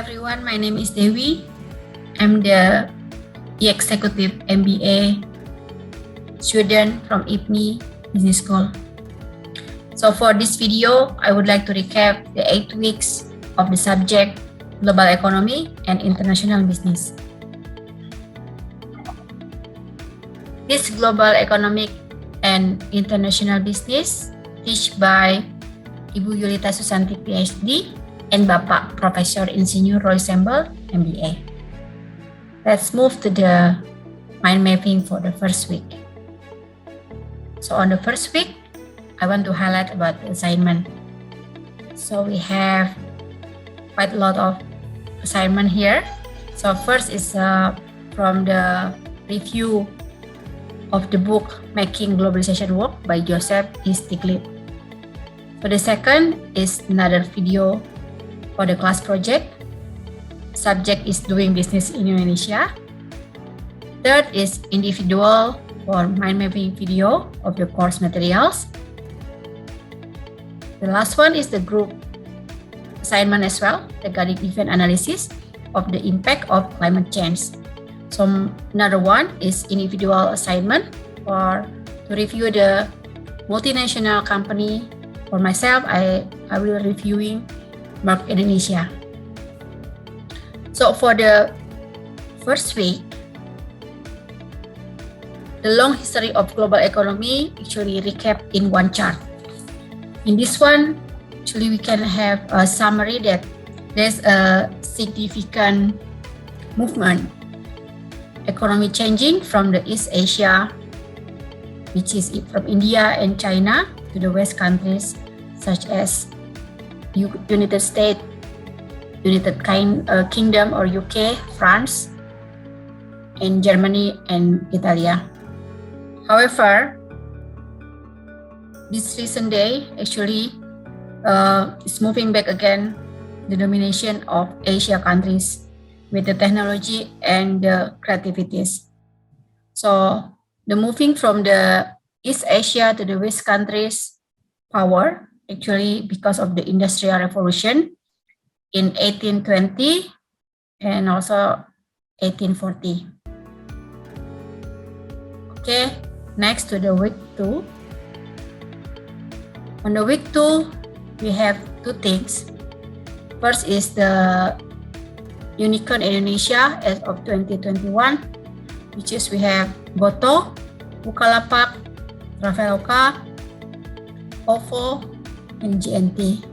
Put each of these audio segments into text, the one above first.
everyone, my name is Dewi. I'm the Executive MBA student from IPNI Business School. So for this video, I would like to recap the 8 weeks of the subject Global Economy and International Business. This Global Economic and International Business taught by Ibu Yulita Susanti PhD and Bapak Profesor Insinyur Roy Sembel MBA. Let's move to the mind mapping for the first week. So on the first week, I want to highlight about the assignment. So we have quite a lot of assignment here. So first is from the review of the book Making Globalization Work by Joseph E. Stiglitz. So the second is another video for the class project. Subject is doing business in Indonesia. Third is individual or mind mapping video of the course materials. The last one is the group assignment as well regarding event analysis of the impact of climate change. So another one is individual assignment or to review the multinational company. For myself, I will reviewing Mark Indonesia. So for the first week, the long history of global economy actually recap in one chart. In this one, actually we can have a summary that there's a significant movement, economy changing from the East Asia, which is from India and China, to the West countries such as United States, United Kingdom or UK, France, and Germany and Italy. However, this recent day actually is moving back again the domination of Asia countries with the technology and the creativities. So the moving from the East Asia to the West countries power actually because of the Industrial Revolution in 1820 and also 1840. Okay, next to the week 2. On the week 2, we have two things. First is the Unicorn Indonesia as of 2021, which is we have Goto, Bukalapak, Traveloka, OVO, and GNT.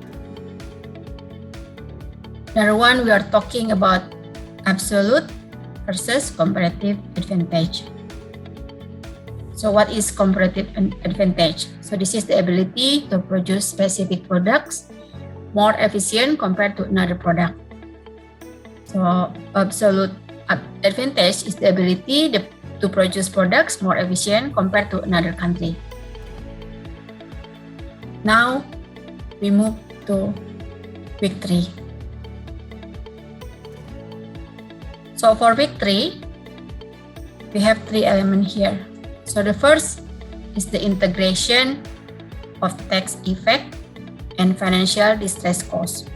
Another one, we are talking about absolute versus comparative advantage. So what is comparative advantage? So this is the ability to produce specific products more efficient compared to another product. So absolute advantage is the ability to produce products more efficient compared to another country. Now we move to week 3. So for week 3, we have 3 elements here. So the first is the integration of tax effect and financial distress cost.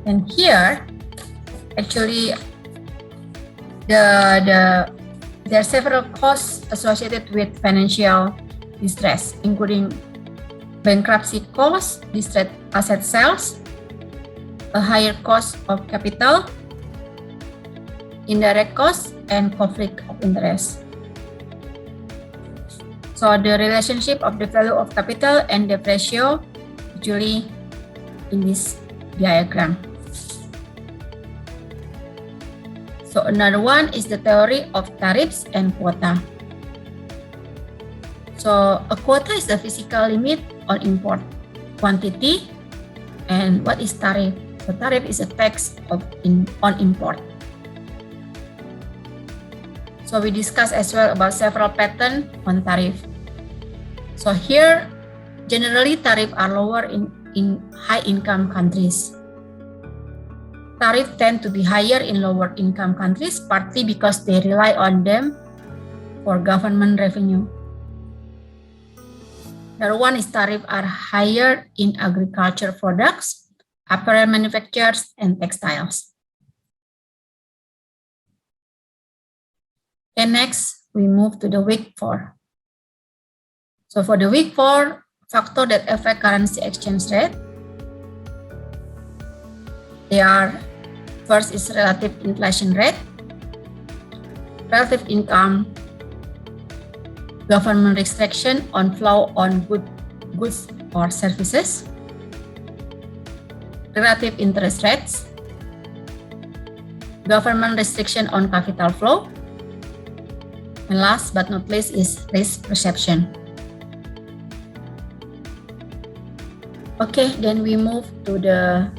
And here, actually, there are several costs associated with financial distress, including bankruptcy costs, distressed asset sales, a higher cost of capital, indirect costs, and conflict of interest. So the relationship of the value of capital and debt ratio usually in this diagram. So another one is the theory of tariffs and quota. So a quota is the physical limit on import quantity. And what is tariff? So tariff is a tax on import. So we discussed as well about several patterns on tariff. So here, generally tariffs are lower in high income countries. Tariffs tend to be higher in lower income countries, partly because they rely on them for government revenue. Another one is tariffs are higher in agriculture products, apparel manufacturers, and textiles. And next, we move to the week 4. So for the week 4, factor that affect currency exchange rate, they are, first is relative inflation rate, relative income, government restriction on flow on goods or services, relative interest rates, government restriction on capital flow, and last but not least is risk perception. Okay, then we move to the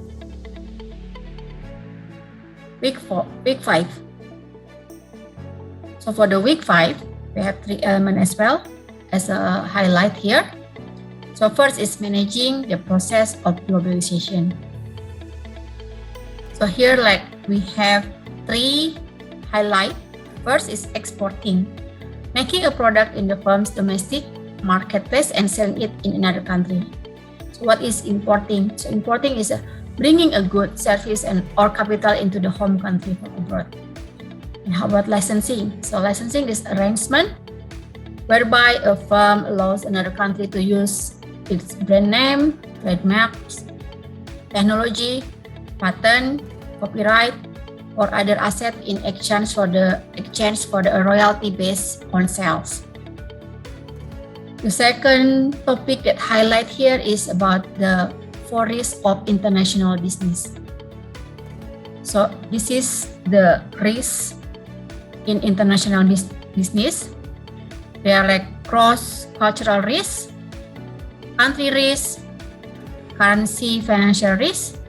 week 5. So for the week 5, we have 3 elements as well as a highlight here. So first is managing the process of globalization. So here like we have 3 highlights. First is exporting, making a product in the firm's domestic marketplace and selling it in another country. So what is importing? So importing is bringing a good, service, and or capital into the home country from abroad. And how about licensing? So licensing is arrangement whereby a firm allows another country to use its brand name, trademarks, technology, patent, copyright, or other asset in exchange for the royalty based on sales. The second topic that highlight here is about the 4 risks of international business. So this is the risk in international business. They are like cross-cultural risk, country risk, currency financial risk,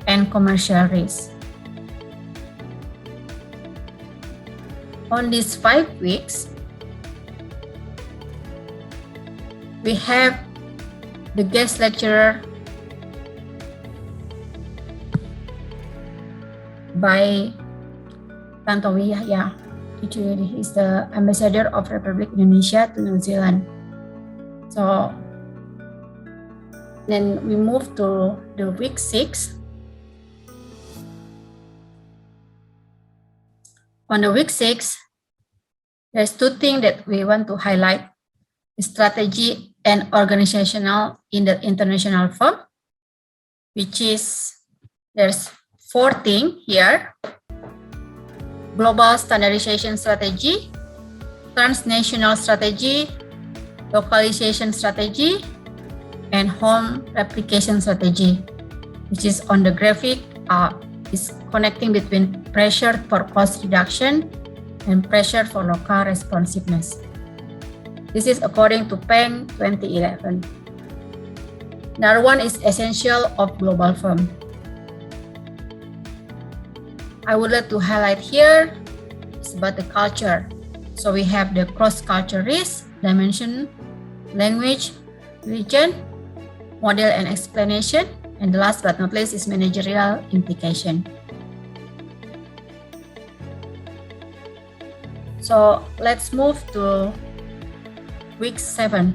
and commercial risk. On these 5 weeks, we have the guest lecturer by Tantowi Yahya. He is the ambassador of Republic Indonesia to New Zealand. So then we move to the week 6. On the week 6, there's 2 things that we want to highlight: strategy and organizational in the international firm, which is there's 4 things here: global standardization strategy, transnational strategy, localization strategy, and home replication strategy, which is on the graphic, is connecting between pressure for cost reduction and pressure for local responsiveness. This is according to Peng 2011. Another one is essential of global firm. I would like to highlight here is about the culture. So we have the cross-culture risk, dimension, language, region, model and explanation, and the last but not least is managerial implication. So let's move to week 7.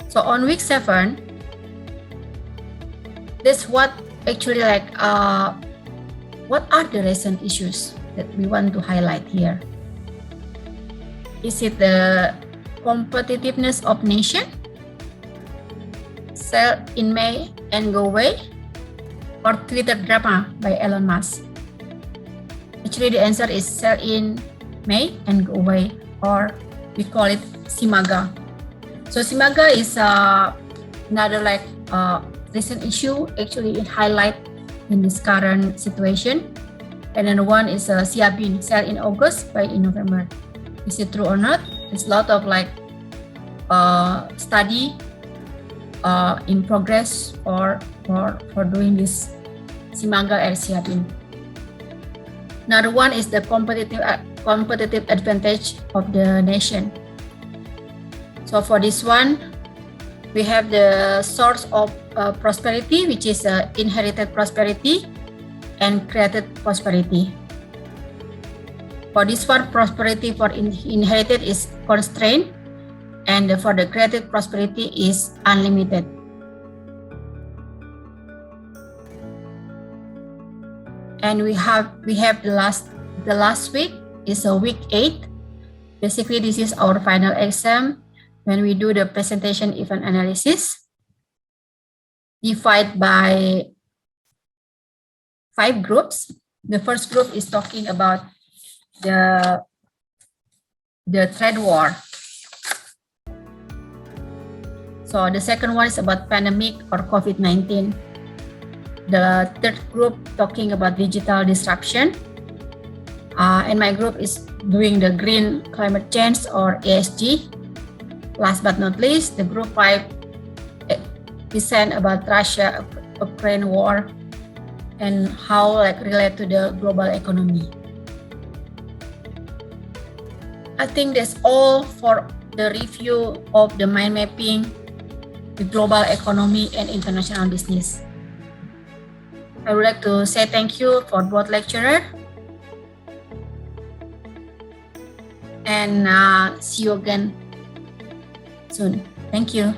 So on week 7, this what actually like what are the recent issues that we want to highlight here? Is it the competitiveness of nation? Sell in May and go away? Or Twitter drama by Elon Musk? Actually, the answer is sell in May and go away, or we call it Simaga. So Simaga is another like recent issue. Actually, it highlight in this current situation. And then one is Siabin, sell in August, buy in November. Is it true or not? There's a lot of like study in progress for doing this Simaga or Siabin. Another one is the competitive advantage of the nation. So for this one, we have the source of prosperity, which is inherited prosperity and created prosperity. For this one, prosperity for inherited is constrained, and for the created prosperity is unlimited. And we have the last week, is a week 8. Basically, this is our final exam when we do the presentation event analysis. Divide by 5 groups. The first group is talking about the trade war. So the second one is about pandemic or COVID-19. The third group talking about digital disruption. And my group is doing the green climate change or ESG. Last but not least, the group 5 present about Russia-Ukraine war and how relate to the global economy. I think that's all for the review of the mind mapping, the global economy and international business. I would like to say thank you for both lecturer and see you again soon. Thank you.